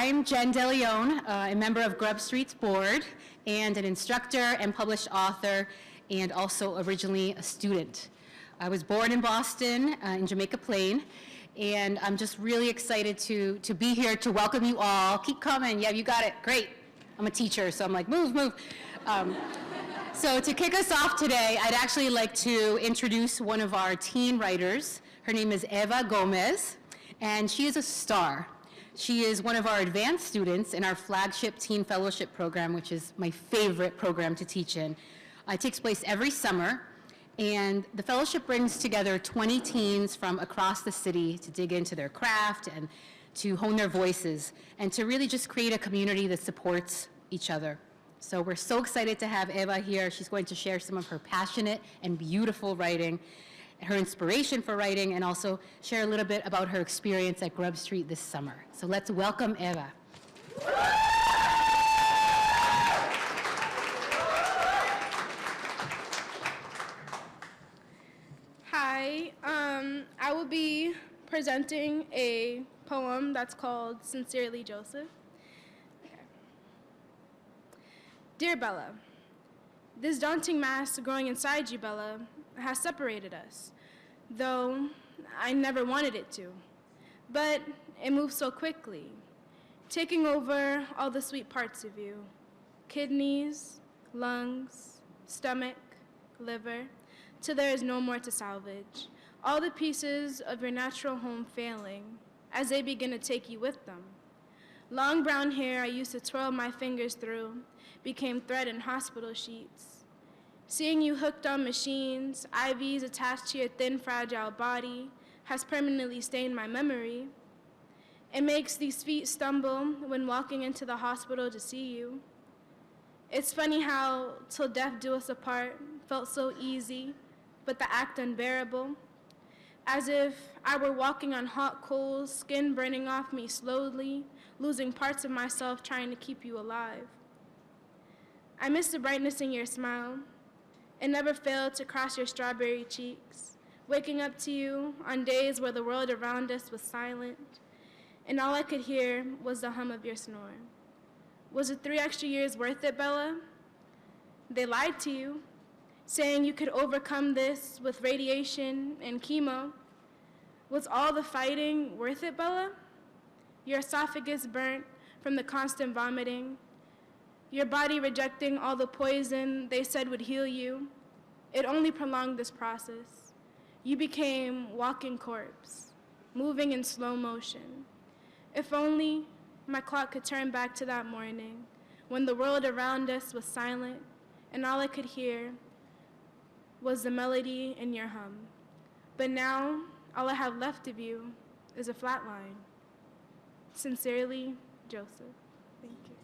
I'm Jen DeLeon, a member of GrubStreet's board, and an instructor and published author, and also originally a student. I was born in Boston, in Jamaica Plain, and I'm just really excited to be here to welcome you all. Keep coming. Yeah, you got it. Great. I'm a teacher, so I'm like, move, move. So to kick us off today, I'd actually like to introduce one of our teen writers. Her name is Eva Gomez, and she is a star. She is one of our advanced students in our flagship Teen Fellowship program, which is my favorite program to teach in. It takes place every summer, and the fellowship brings together 20 teens from across the city to dig into their craft and to hone their voices, and to really just create a community that supports each other. So we're so excited to have Eva here. She's going to share some of her passionate and beautiful writing, her inspiration for writing, and also share a little bit about her experience at GrubStreet this summer. So let's welcome Eva. Hi, I will be presenting a poem that's called Sincerely Joseph. Dear Bella, this daunting mass growing inside you, Bella, has separated us, though I never wanted it to. But it moves so quickly, taking over all the sweet parts of you: kidneys, lungs, stomach, liver, till there is no more to salvage. All the pieces of your natural home failing as they begin to take you with them. Long brown hair I used to twirl my fingers through became thread in hospital sheets. Seeing you hooked on machines, IVs attached to your thin, fragile body, has permanently stained my memory. It makes these feet stumble when walking into the hospital to see you. It's funny how till death do us apart felt so easy, but the act unbearable. As if I were walking on hot coals, skin burning off me slowly, losing parts of myself trying to keep you alive. I miss the brightness in your smile. It never failed to cross your strawberry cheeks, waking up to you on days where the world around us was silent, and all I could hear was the hum of your snore. Was the 3 extra years worth it, Bella? They lied to you, saying you could overcome this with radiation and chemo. Was all the fighting worth it, Bella? Your esophagus burnt from the constant vomiting, your body rejecting all the poison they said would heal you. It only prolonged this process. You became walking corpse, moving in slow motion. If only my clock could turn back to that morning when the world around us was silent and all I could hear was the melody in your hum. But now, all I have left of you is a flat line. Sincerely, Joseph. Thank you.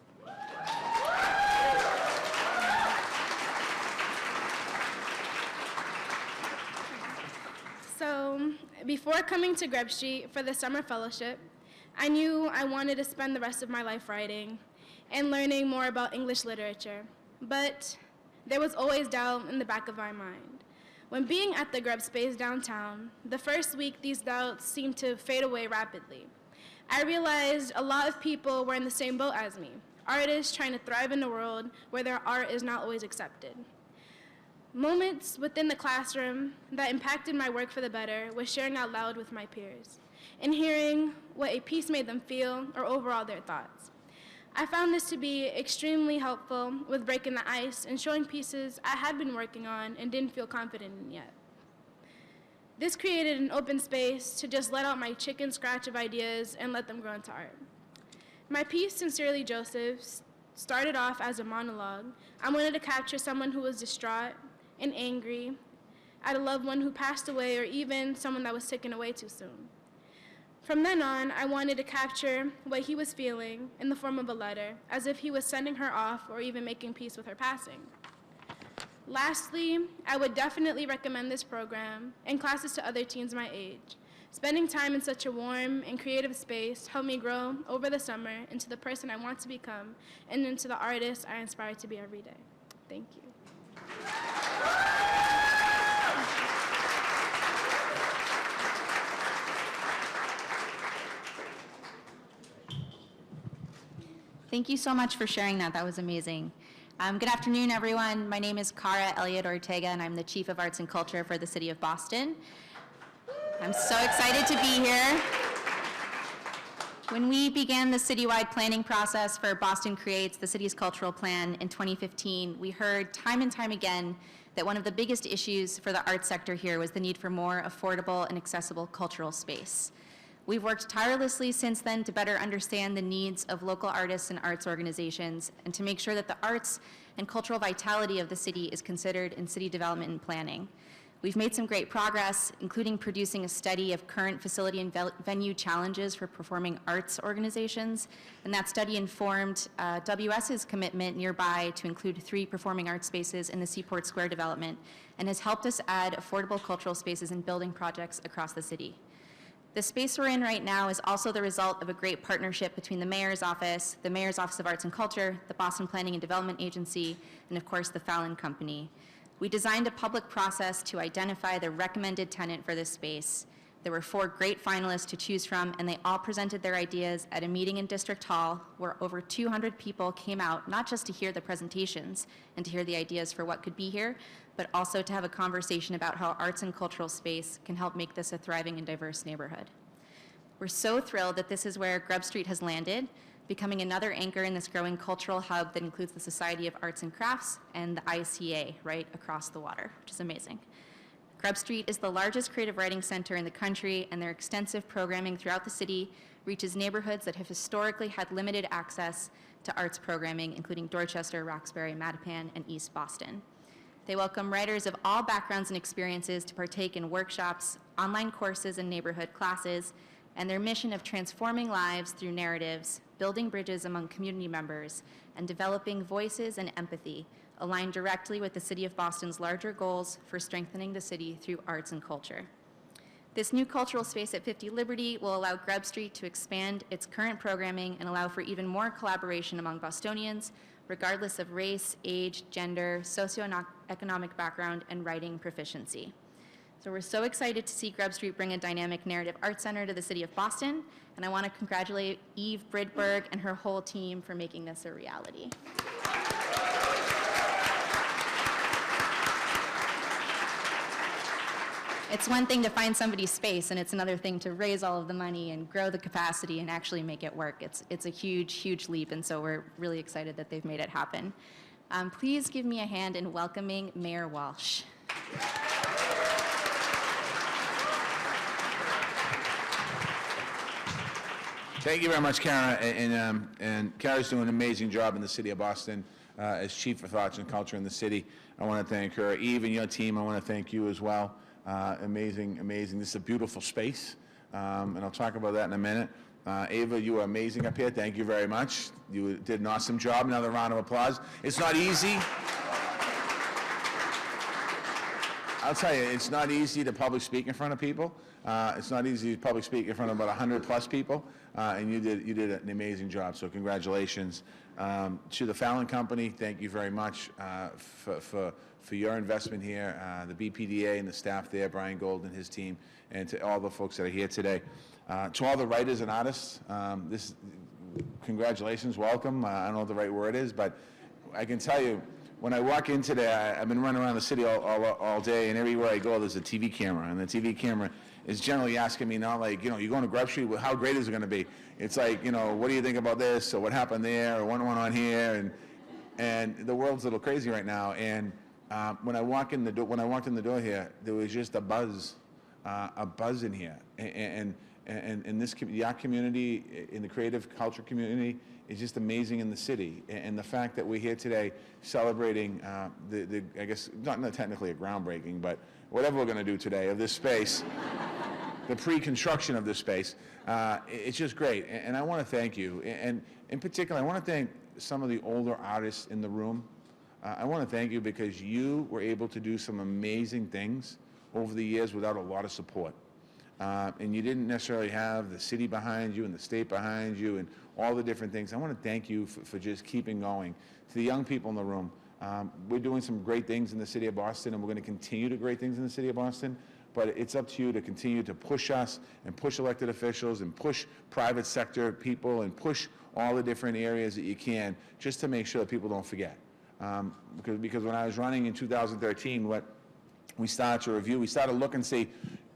So, before coming to GrubStreet for the summer fellowship, I knew I wanted to spend the rest of my life writing and learning more about English literature. But there was always doubt in the back of my mind. When being at the Grub Space downtown, the first week these doubts seemed to fade away rapidly. I realized a lot of people were in the same boat as me, artists trying to thrive in a world where their art is not always accepted. Moments within the classroom that impacted my work for the better was sharing out loud with my peers and hearing what a piece made them feel or overall their thoughts. I found this to be extremely helpful with breaking the ice and showing pieces I had been working on and didn't feel confident in yet. This created an open space to just let out my chicken scratch of ideas and let them grow into art. My piece, Sincerely Joseph, started off as a monologue. I wanted to capture someone who was distraught and angry at a loved one who passed away, or even someone that was taken away too soon. From then on, I wanted to capture what he was feeling in the form of a letter, as if he was sending her off or even making peace with her passing. Lastly, I would definitely recommend this program and classes to other teens my age. Spending time in such a warm and creative space helped me grow over the summer into the person I want to become and into the artist I aspire to be every day. Thank you. Thank you so much for sharing that. That was amazing. Good afternoon, everyone. My name is Cara Elliott Ortega, and I'm the Chief of Arts and Culture for the City of Boston. I'm so excited to be here. When we began the citywide planning process for Boston Creates, the city's cultural plan in 2015, we heard time and time again that one of the biggest issues for the arts sector here was the need for more affordable and accessible cultural space. We've worked tirelessly since then to better understand the needs of local artists and arts organizations and to make sure that the arts and cultural vitality of the city is considered in city development and planning. We've made some great progress, including producing a study of current facility and venue challenges for performing arts organizations, and that study informed WS's commitment nearby to include 3 performing arts spaces in the Seaport Square development, and has helped us add affordable cultural spaces and building projects across the city. The space we're in right now is also the result of a great partnership between the Mayor's Office of Arts and Culture, the Boston Planning and Development Agency, and of course the Fallon Company. We designed a public process to identify the recommended tenant for this space. There were 4 great finalists to choose from, and they all presented their ideas at a meeting in District Hall where over 200 people came out, not just to hear the presentations and to hear the ideas for what could be here, but also to have a conversation about how arts and cultural space can help make this a thriving and diverse neighborhood. We're so thrilled that this is where GrubStreet has landed, becoming another anchor in this growing cultural hub that includes the Society of Arts and Crafts and the ICA right across the water, which is amazing. GrubStreet is the largest creative writing center in the country, and their extensive programming throughout the city reaches neighborhoods that have historically had limited access to arts programming, including Dorchester, Roxbury, Mattapan, and East Boston. They welcome writers of all backgrounds and experiences to partake in workshops, online courses, and neighborhood classes, and their mission of transforming lives through narratives, building bridges among community members, and developing voices and empathy align directly with the City of Boston's larger goals for strengthening the city through arts and culture. This new cultural space at 50 Liberty will allow GrubStreet to expand its current programming and allow for even more collaboration among Bostonians, regardless of race, age, gender, socioeconomic background, and writing proficiency. So we're so excited to see GrubStreet bring a dynamic narrative arts center to the City of Boston, and I want to congratulate Eve Bridberg and her whole team for making this a reality. It's one thing to find somebody's space, and it's another thing to raise all of the money and grow the capacity and actually make it work. It's a huge, huge leap, and so we're really excited that they've made it happen. Please give me a hand in welcoming Mayor Walsh. Thank you very much, Kara, and Kara's doing an amazing job in the City of Boston as Chief of Arts and Culture in the city. I want to thank her. Eve and your team, I want to thank you as well. Amazing, amazing. This is a beautiful space, and I'll talk about that in a minute. Ava, you were amazing up here. Thank you very much. You did an awesome job. Another round of applause. It's not easy. I'll tell you, it's not easy to public speak in front of people. It's not easy to public speak in front of about 100+ people, and you did an amazing job, so congratulations. To the Fallon Company, thank you very much for your investment here, the BPDA and the staff there, Brian Gold and his team, and to all the folks that are here today. To all the writers and artists, congratulations, welcome. I don't know what the right word is, but I can tell you, when I walk in today, I've been running around the city all day, and everywhere I go, there's a TV camera, and the TV camera is generally asking me not like, you're going to GrubStreet, how great is it going to be? It's like, what do you think about this, or what happened there, or what went on here, and the world's a little crazy right now. And when I walked in the door here, there was just a buzz in here, and the art community, in the creative culture community, is just amazing in the city. And the fact that we're here today celebrating I guess, not technically a groundbreaking, but whatever we're going to do today of this space, the pre-construction of this space, it's just great. And I want to thank you. And in particular, I want to thank some of the older artists in the room. I want to thank you because you were able to do some amazing things over the years without a lot of support. And you didn't necessarily have the city behind you and the state behind you and all the different things. I want to thank you for just keeping going. To the young people in the room, we're doing some great things in the city of Boston, and we're going to continue to do great things in the city of Boston. but it's up to you to continue to push us and push elected officials and push private sector people and push all the different areas that you can, just to make sure that people don't forget. Because when I was running in 2013, what we started to review, we started to look and see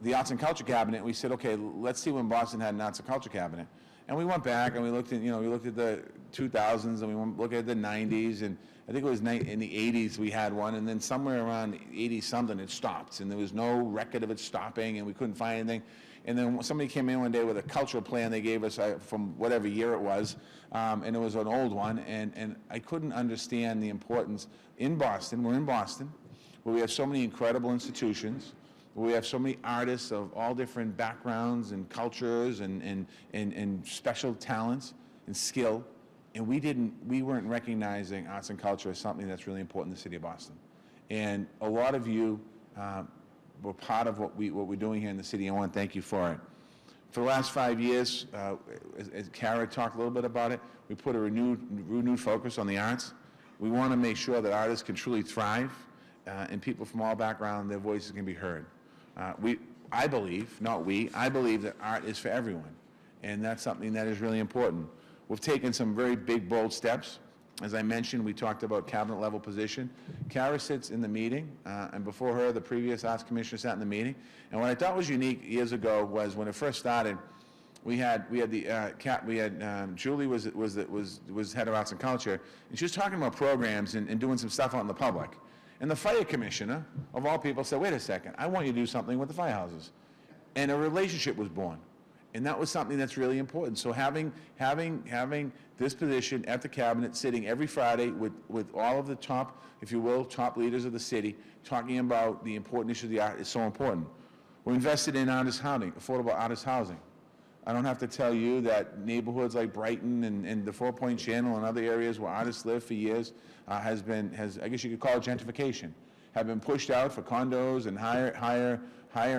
the Arts and Culture Cabinet. We said, okay, let's see when Boston had an Arts and Culture Cabinet. And we went back and we looked at, we looked at the 2000s and we went look at the 90s, and I think it was in the 80s we had one, and then somewhere around 80 something it stopped, and there was no record of it stopping, and we couldn't find anything. And then somebody came in one day with a cultural plan they gave us from whatever year it was, and it was an old one, and I couldn't understand the importance in Boston. We're in Boston, where we have so many incredible institutions, where we have so many artists of all different backgrounds and cultures and special talents and skill, and we weren't recognizing arts and culture as something that's really important in the city of Boston. And a lot of you were part of what we're doing here in the city. I want to thank you for it. For the last 5 years, as Kara talked a little bit about it, we put a renewed focus on the arts. We want to make sure that artists can truly thrive, and people from all backgrounds, their voices can be heard. I believe that art is for everyone, and that's something that is really important. We've taken some very big, bold steps. As I mentioned, we talked about cabinet level position. Kara sits in the meeting, and before her, the previous arts commissioner sat in the meeting. And what I thought was unique years ago was when it first started, Julie was head of arts and culture, and she was talking about programs and doing some stuff out in the public. And the fire commissioner, of all people, said, wait a second, I want you to do something with the firehouses. And a relationship was born. And that was something that's really important. So having this position at the cabinet, sitting every Friday with all of the top, if you will, top leaders of the city, talking about the important issues of the art is so important. We're invested in artist housing, affordable artist housing. I don't have to tell you that neighborhoods like Brighton and the 4-Point Channel and other areas where artists live for years I guess you could call it gentrification, have been pushed out for condos and higher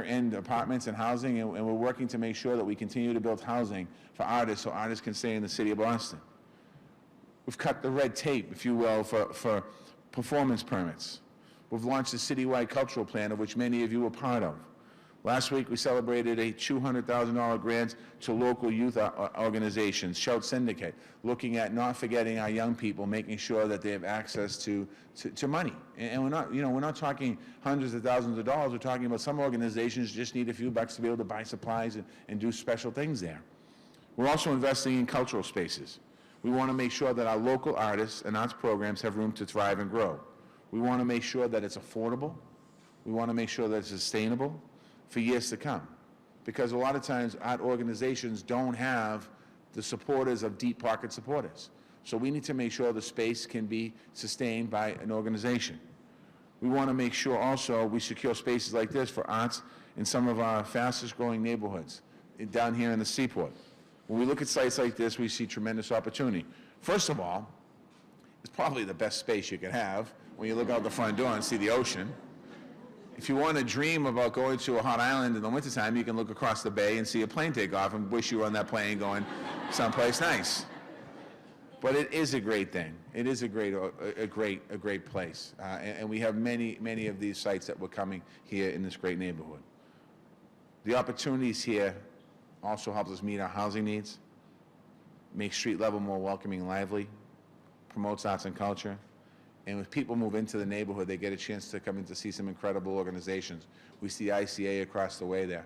end apartments and housing, and we're working to make sure that we continue to build housing for artists so artists can stay in the city of Boston. We've cut the red tape, if you will, for performance permits. We've launched a citywide cultural plan, of which many of you were part of. Last week, we celebrated a $200,000 grant to local youth organizations, Shout Syndicate, looking at not forgetting our young people, making sure that they have access to money. And we're not talking hundreds of thousands of dollars. We're talking about some organizations just need a few bucks to be able to buy supplies and do special things there. We're also investing in cultural spaces. We want to make sure that our local artists and arts programs have room to thrive and grow. We want to make sure that it's affordable. We want to make sure that it's sustainable for years to come. Because a lot of times art organizations don't have the supporters of deep pocket supporters. So we need to make sure the space can be sustained by an organization. We want to make sure also we secure spaces like this for arts in some of our fastest growing neighborhoods down here in the Seaport. When we look at sites like this, we see tremendous opportunity. First of all, it's probably the best space you could have when you look out the front door and see the ocean. If you want to dream about going to a hot island in the wintertime, you can look across the bay and see a plane take off and wish you were on that plane going someplace nice. But it is a great thing. It is a great place. And we have many of these sites that we're coming here in this great neighborhood. The opportunities here also helps us meet our housing needs, make street level more welcoming and lively, promotes arts and culture. And when people move into the neighborhood, they get a chance to come in to see some incredible organizations. We see ICA across the way there.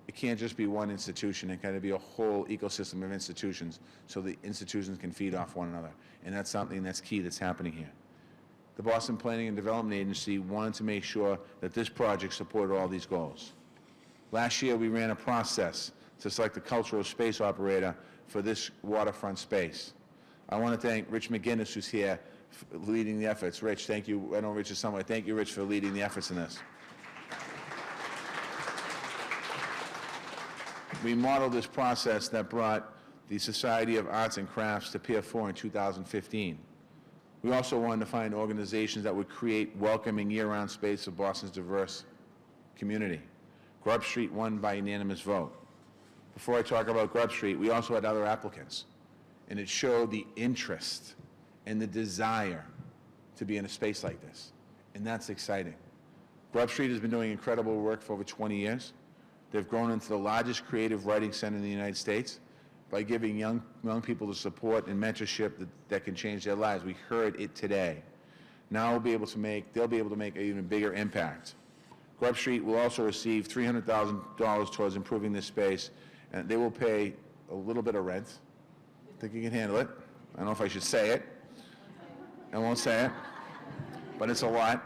It can't just be one institution. It got to be a whole ecosystem of institutions so the institutions can feed off one another. And that's something that's key that's happening here. The Boston Planning and Development Agency wanted to make sure that this project supported all these goals. Last year, we ran a process to select a cultural space operator for this waterfront space. I want to thank Rich McGinnis, who's here, leading the efforts. Rich, thank you. I know Rich is somewhere. Thank you, Rich, for leading the efforts in this. We modeled this process that brought the Society of Arts and Crafts to Pier 4 in 2015. We also wanted to find organizations that would create welcoming year-round space for Boston's diverse community. GrubStreet won by unanimous vote. Before I talk about GrubStreet, we also had other applicants, and it showed the interest and the desire to be in a space like this, and that's exciting. GrubStreet has been doing incredible work for over 20 years. They've grown into the largest creative writing center in the United States by giving young people the support and mentorship that can change their lives. We heard it today. Now they'll be able to make an even bigger impact. GrubStreet will also receive $300,000 towards improving this space, and they will pay a little bit of rent. Think you can handle it? I don't know if I should say it. I won't say it, but it's a lot.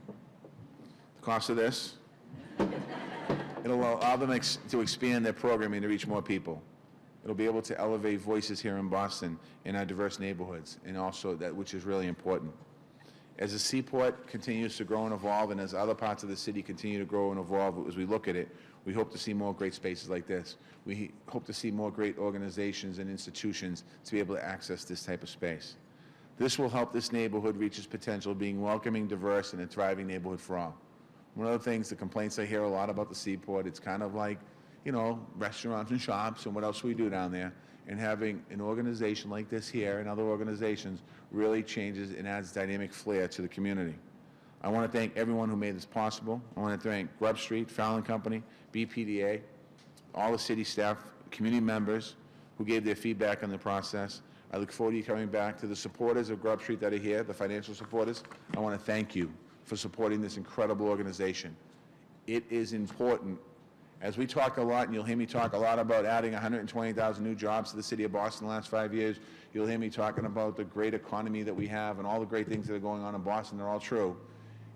The cost of this. It'll allow them to expand their programming to reach more people. It'll be able to elevate voices here in Boston in our diverse neighborhoods, and also that, which is really important. As the seaport continues to grow and evolve, and as other parts of the city continue to grow and evolve, as we look at it, we hope to see more great spaces like this. We hope to see more great organizations and institutions to be able to access this type of space. This will help this neighborhood reach its potential of being welcoming, diverse, and a thriving neighborhood for all. One of the things, the complaints I hear a lot about the seaport, it's kind of like, you know, restaurants and shops and what else we do down there. And having an organization like this here and other organizations really changes and adds dynamic flair to the community. I want to thank everyone who made this possible. I want to thank GrubStreet, Fallon Company, BPDA, all the city staff, community members who gave their feedback on the process. I look forward to you coming back. To the supporters of GrubStreet that are here, the financial supporters, I want to thank you for supporting this incredible organization. It is important. As we talk a lot, and you'll hear me talk a lot about adding 120,000 new jobs to the city of Boston in the last 5 years, you'll hear me talking about the great economy that we have and all the great things that are going on in Boston. They're all true.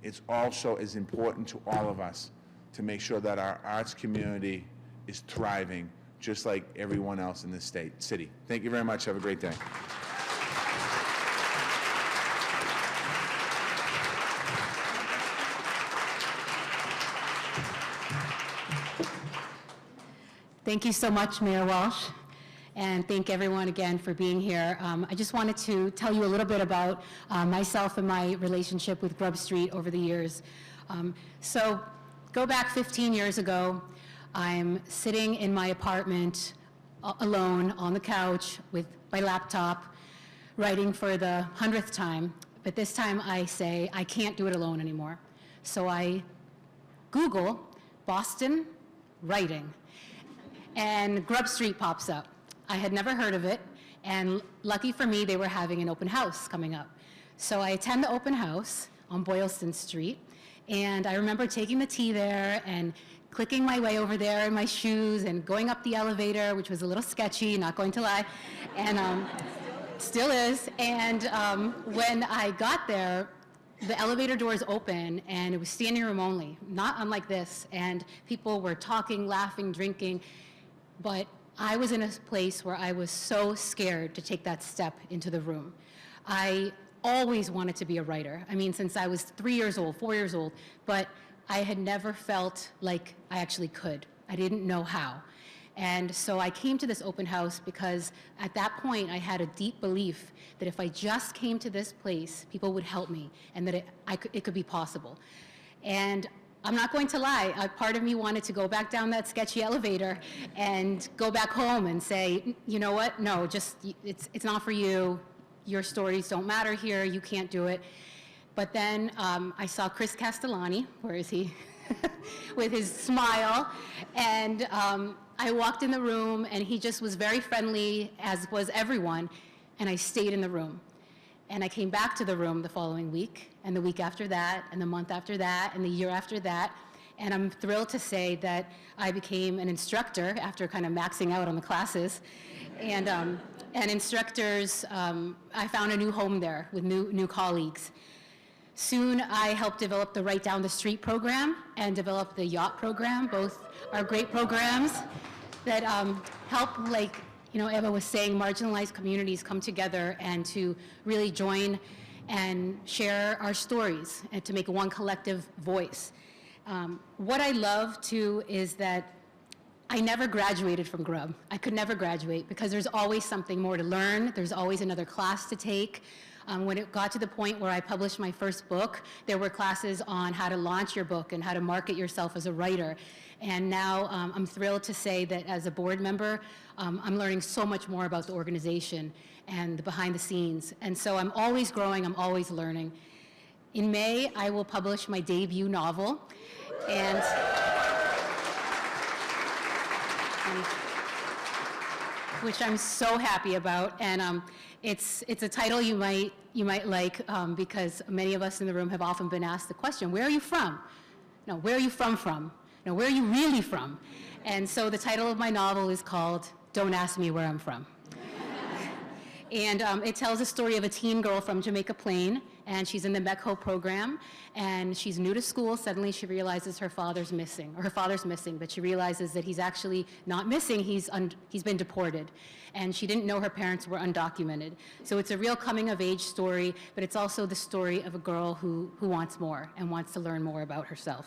It's also as important to all of us to make sure that our arts community is thriving just like everyone else in this city. Thank you very much. Have a great day. Thank you so much, Mayor Walsh, and thank everyone again for being here. I just wanted to tell you a little bit about myself and my relationship with GrubStreet over the years. So go back 15 years ago. I'm sitting in my apartment alone on the couch with my laptop, writing for the 100th time, but this time I say I can't do it alone anymore. So I Google Boston writing, and GrubStreet pops up. I had never heard of it, and lucky for me, they were having an open house coming up. So I attend the open house on Boylston Street, and I remember taking the T there and clicking my way over there in my shoes and going up the elevator, which was a little sketchy, not going to lie, and still is. And when I got there, the elevator doors open, and it was standing room only, not unlike this, and people were talking, laughing, drinking, but I was in a place where I was so scared to take that step into the room. I always wanted to be a writer. I mean, since I was 3 years old, 4 years old, but I had never felt like I actually could. I didn't know how. And so I came to this open house because at that point I had a deep belief that if I just came to this place, people would help me and that it could be possible. And I'm not going to lie, a part of me wanted to go back down that sketchy elevator and go back home and say, you know what, no, just, it's not for you. Your stories don't matter here, you can't do it. But then I saw Chris Castellani, where is he? With his smile, and I walked in the room, and he just was very friendly, as was everyone, and I stayed in the room. And I came back to the room the following week, and the week after that, and the month after that, and the year after that, and I'm thrilled to say that I became an instructor after kind of maxing out on the classes. And instructors, I found a new home there with new colleagues. Soon I helped develop the Right Down the Street program and develop the Yacht program. Both are great programs that help, like, you know, Eva was saying, marginalized communities come together and to really join and share our stories and to make one collective voice. What I love too is that I never graduated from Grub. I could never graduate because there's always something more to learn. There's always another class to take. When it got to the point where I published my first book, there were classes on how to launch your book and how to market yourself as a writer. And now I'm thrilled to say that as a board member, I'm learning so much more about the organization and the behind the scenes. And so I'm always growing, I'm always learning. In May, I will publish my debut novel, and which I'm so happy about. And it's a title you might like because many of us in the room have often been asked the question, where are you from? No, where are you from? No, where are you really from? And so the title of my novel is called Don't Ask Me Where I'm From. And it tells a story of a teen girl from Jamaica Plain, and she's in the MECHO program, and she's new to school. Suddenly she realizes her father's missing, but she realizes that he's actually not missing, he's been deported. And she didn't know her parents were undocumented. So it's a real coming of age story, but it's also the story of a girl who wants more and wants to learn more about herself.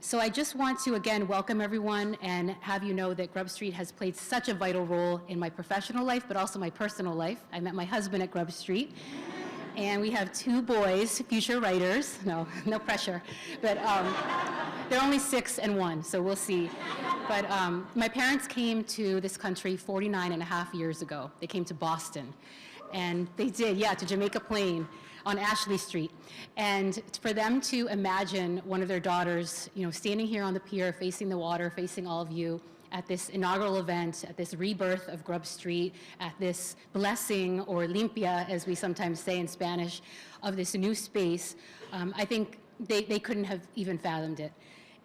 So I just want to, again, welcome everyone and have you know that GrubStreet has played such a vital role in my professional life, but also my personal life. I met my husband at GrubStreet, and we have 2 boys, future writers. No pressure, but they're only 6 and 1, so we'll see. But my parents came to this country 49 and a half years ago. They came to Boston, and they did, to Jamaica Plain on Ashley Street. And for them to imagine one of their daughters, standing here on the pier, facing the water, facing all of you, at this inaugural event, at this rebirth of GrubStreet, at this blessing, or limpia, as we sometimes say in Spanish, of this new space, I think they couldn't have even fathomed it.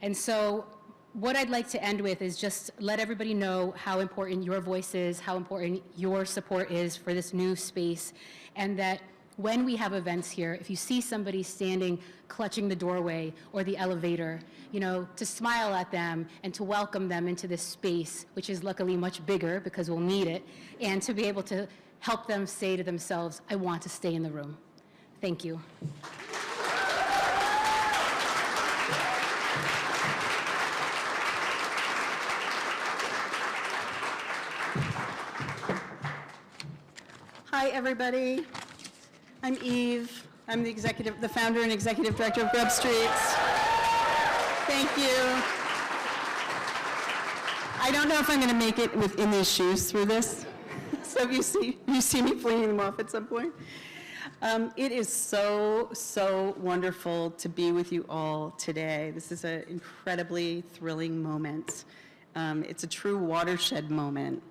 And so what I'd like to end with is just let everybody know how important your voice is, how important your support is for this new space, and that when we have events here, if you see somebody standing, clutching the doorway or the elevator, to smile at them and to welcome them into this space, which is luckily much bigger because we'll need it, and to be able to help them say to themselves, I want to stay in the room. Thank you. Hi, everybody. I'm Eve. I'm the founder and executive director of GrubStreet. Thank you. I don't know if I'm going to make it within these shoes through this. So if you see me flinging them off at some point. It is so wonderful to be with you all today. This is an incredibly thrilling moment. It's a true watershed moment.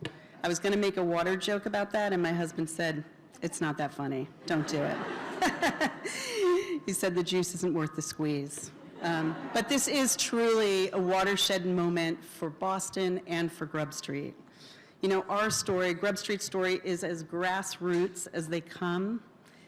I was going to make a water joke about that, and my husband said, it's not that funny. Don't do it. He said the juice isn't worth the squeeze. But this is truly a watershed moment for Boston and for GrubStreet. Our story, GrubStreet's story, is as grassroots as they come.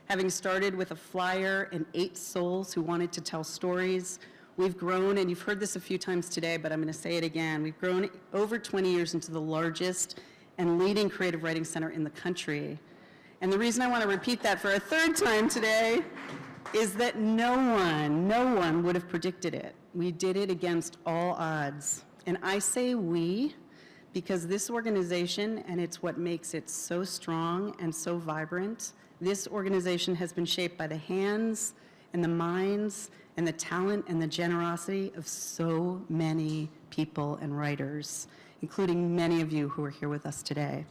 Having started with a flyer and 8 souls who wanted to tell stories, we've grown, and you've heard this a few times today, but I'm going to say it again. We've grown over 20 years into the largest and leading creative writing center in the country. And the reason I want to repeat that for a 3rd time today is that no one would have predicted it. We did it against all odds. And I say we because this organization, and it's what makes it so strong and so vibrant, this organization has been shaped by the hands and the minds and the talent and the generosity of so many people and writers, including many of you who are here with us today.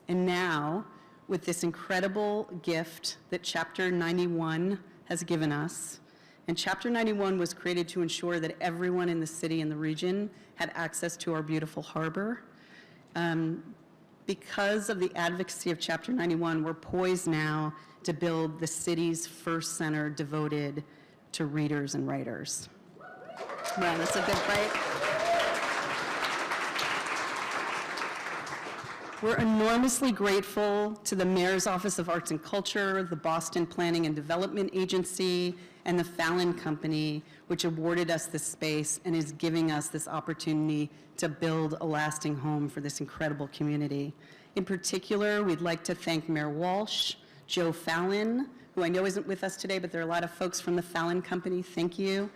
And now, with this incredible gift that Chapter 91 has given us, and Chapter 91 was created to ensure that everyone in the city and the region had access to our beautiful harbor. Because of the advocacy of Chapter 91, we're poised now to build the city's first center devoted to readers and writers. Well, that's a good break. We're enormously grateful to the Mayor's Office of Arts and Culture, the Boston Planning and Development Agency, and the Fallon Company, which awarded us this space and is giving us this opportunity to build a lasting home for this incredible community. In particular, we'd like to thank Mayor Walsh, Joe Fallon, who I know isn't with us today, but there are a lot of folks from the Fallon Company, thank you,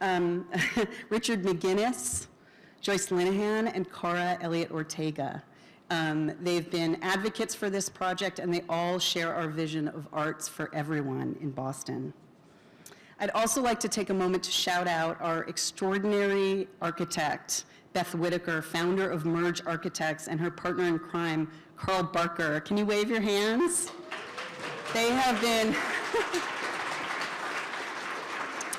Richard McGinnis, Joyce Linehan, and Cara Elliott Ortega. They've been advocates for this project, and they all share our vision of arts for everyone in Boston. I'd also like to take a moment to shout out our extraordinary architect, Beth Whitaker, founder of Merge Architects, and her partner in crime, Carl Barker. Can you wave your hands? They have been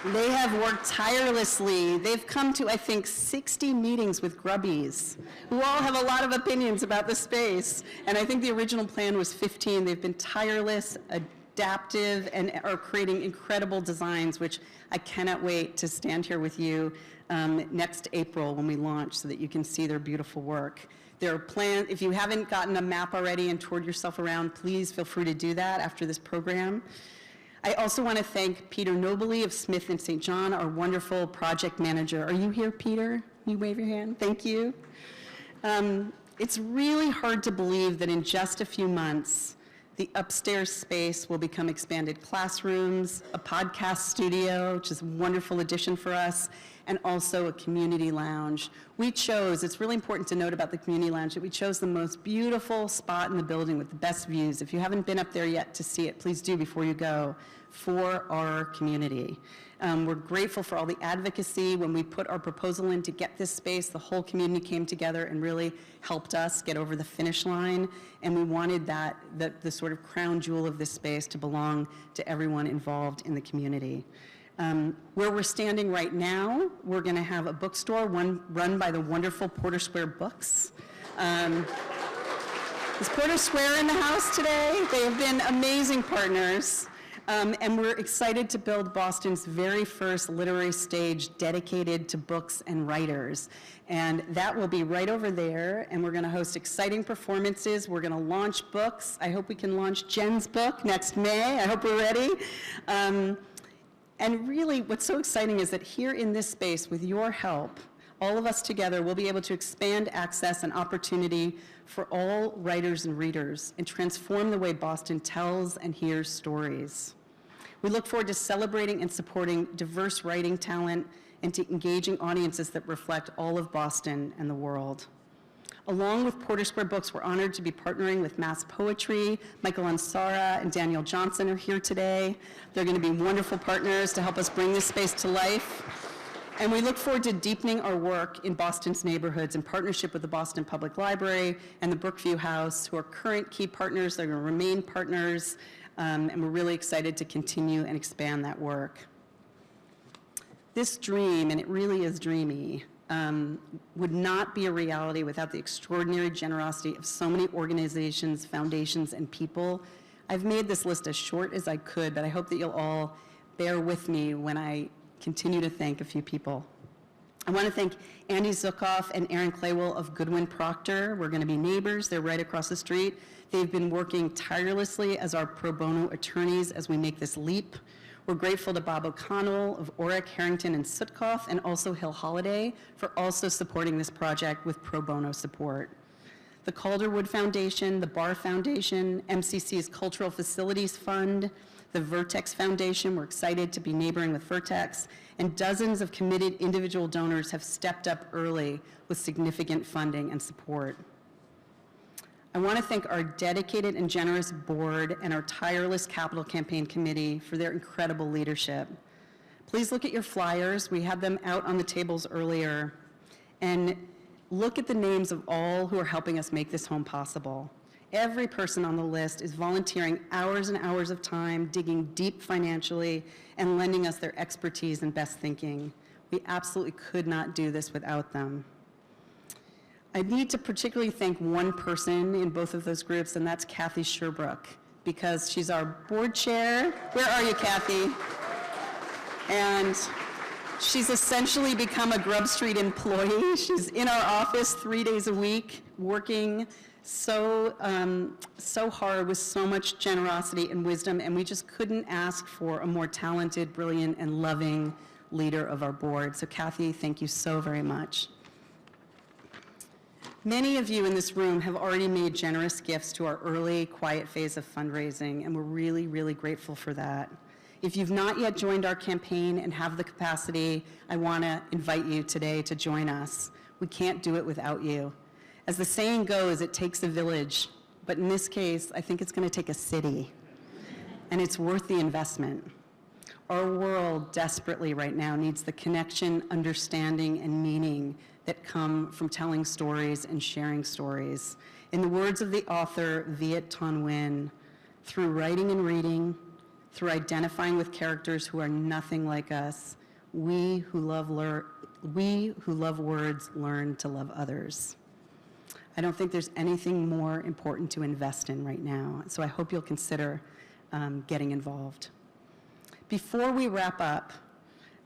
They have worked tirelessly. They've come to, I think, 60 meetings with grubbies, who all have a lot of opinions about the space. And I think the original plan was 15. They've been tireless, adaptive, and are creating incredible designs, which I cannot wait to stand here with you next April when we launch so that you can see their beautiful work. There are plans, if you haven't gotten a map already and toured yourself around, please feel free to do that after this program. I also want to thank Peter Nobley of Smith & St. John, our wonderful project manager. Are you here, Peter? Can you wave your hand? Thank you. It's really hard to believe that in just a few months, the upstairs space will become expanded classrooms, a podcast studio, which is a wonderful addition for us, and also a community lounge. We chose, it's really important to note about the community lounge, that we chose the most beautiful spot in the building with the best views. If you haven't been up there yet to see it, please do before you go, for our community. We're grateful for all the advocacy. When we put our proposal in to get this space, the whole community came together and really helped us get over the finish line, and we wanted the sort of crown jewel of this space to belong to everyone involved in the community. Where we're standing right now, we're going to have a bookstore run by the wonderful Porter Square Books. Is Porter Square in the house today? They have been amazing partners. And we're excited to build Boston's very first literary stage dedicated to books and writers. And that will be right over there, and we're going to host exciting performances. We're going to launch books. I hope we can launch Jen's book next May. I hope we're ready. And really, what's so exciting is that here in this space, with your help, all of us together will be able to expand access and opportunity for all writers and readers and transform the way Boston tells and hears stories. We look forward to celebrating and supporting diverse writing talent and to engaging audiences that reflect all of Boston and the world. Along with Porter Square Books, we're honored to be partnering with Mass Poetry. Michael Ansara and Daniel Johnson are here today. They're going to be wonderful partners to help us bring this space to life. And we look forward to deepening our work in Boston's neighborhoods in partnership with the Boston Public Library and the Brookview House, who are current key partners. They're going to remain partners, and we're really excited to continue and expand that work. This dream, and it really is dreamy, would not be a reality without the extraordinary generosity of so many organizations, foundations, and people. I've made this list as short as I could, but I hope that you'll all bear with me when I continue to thank a few people. I want to thank Andy Zukoff and Aaron Claywell of Goodwin Proctor. We're going to be neighbors. They're right across the street. They've been working tirelessly as our pro bono attorneys as we make this leap. We're grateful to Bob O'Connell of Oric, Harrington, and Sutkoff, and also Hill Holiday for also supporting this project with pro bono support. The Calderwood Foundation, the Barr Foundation, MCC's Cultural Facilities Fund, the Vertex Foundation, we're excited to be neighboring with Vertex, and dozens of committed individual donors have stepped up early with significant funding and support. I want to thank our dedicated and generous board and our tireless capital campaign committee for their incredible leadership. Please look at your flyers. We had them out on the tables earlier. And look at the names of all who are helping us make this home possible. Every person on the list is volunteering hours and hours of time, digging deep financially, and lending us their expertise and best thinking. We absolutely could not do this without them. I need to particularly thank one person in both of those groups, and that's Kathy Sherbrooke, because she's our board chair. Where are you, Kathy? And she's essentially become a GrubStreet employee. She's in our office 3 days a week, working so hard with so much generosity and wisdom, and we just couldn't ask for a more talented, brilliant, and loving leader of our board. So Kathy, thank you so very much. Many of you in this room have already made generous gifts to our early, quiet phase of fundraising, and we're really, really grateful for that. If you've not yet joined our campaign and have the capacity, I want to invite you today to join us. We can't do it without you. As the saying goes, it takes a village, but in this case, I think it's going to take a city, and it's worth the investment. Our world desperately right now needs the connection, understanding, and meaning that come from telling stories and sharing stories. In the words of the author Viet Thanh Nguyen, through writing and reading, through identifying with characters who are nothing like us. We who love words learn to love others. I don't think there's anything more important to invest in right now, so I hope you'll consider getting involved. Before we wrap up,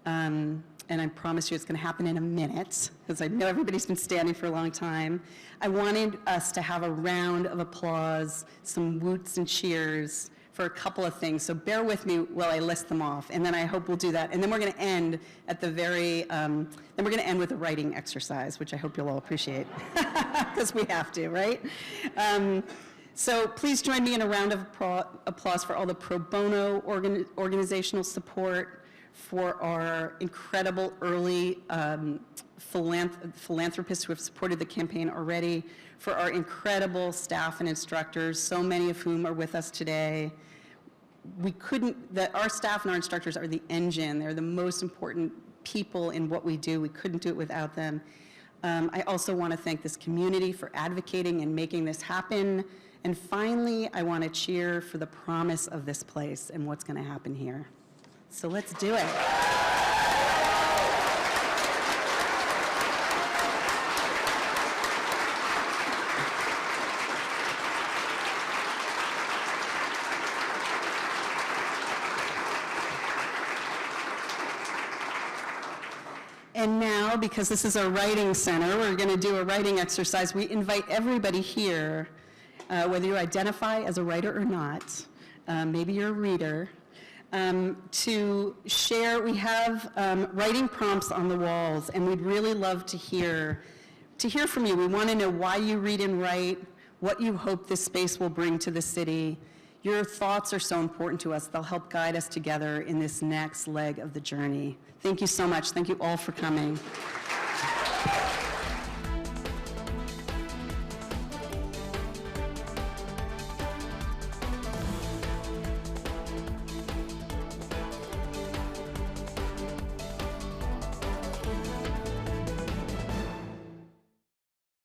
and I promise you it's going to happen in a minute, because I know everybody's been standing for a long time, I wanted us to have a round of applause, some woots and cheers for a couple of things. So bear with me while I list them off, and then I hope we'll do that. And then we're going to end at the very, then we're going to end with a writing exercise, which I hope you'll all appreciate, because we have to, right? So please join me in a round of applause for all the pro bono organizational support, for our incredible early philanthropists who have supported the campaign already, for our incredible staff and instructors, so many of whom are with us today. Our staff and our instructors are the engine. They're the most important people in what we do. We couldn't do it without them. I also want to thank this community for advocating and making this happen. And finally, I want to cheer for the promise of this place and what's going to happen here. So let's do it. And now, because this is our writing center, we're going to do a writing exercise. We invite everybody here, whether you identify as a writer or not, maybe you're a reader, to share. We have writing prompts on the walls, and we'd really love to hear from you. We want to know why you read and write, what you hope this space will bring to the city. Your thoughts are so important to us. They'll help guide us together in this next leg of the journey. Thank you so much. Thank you all for coming.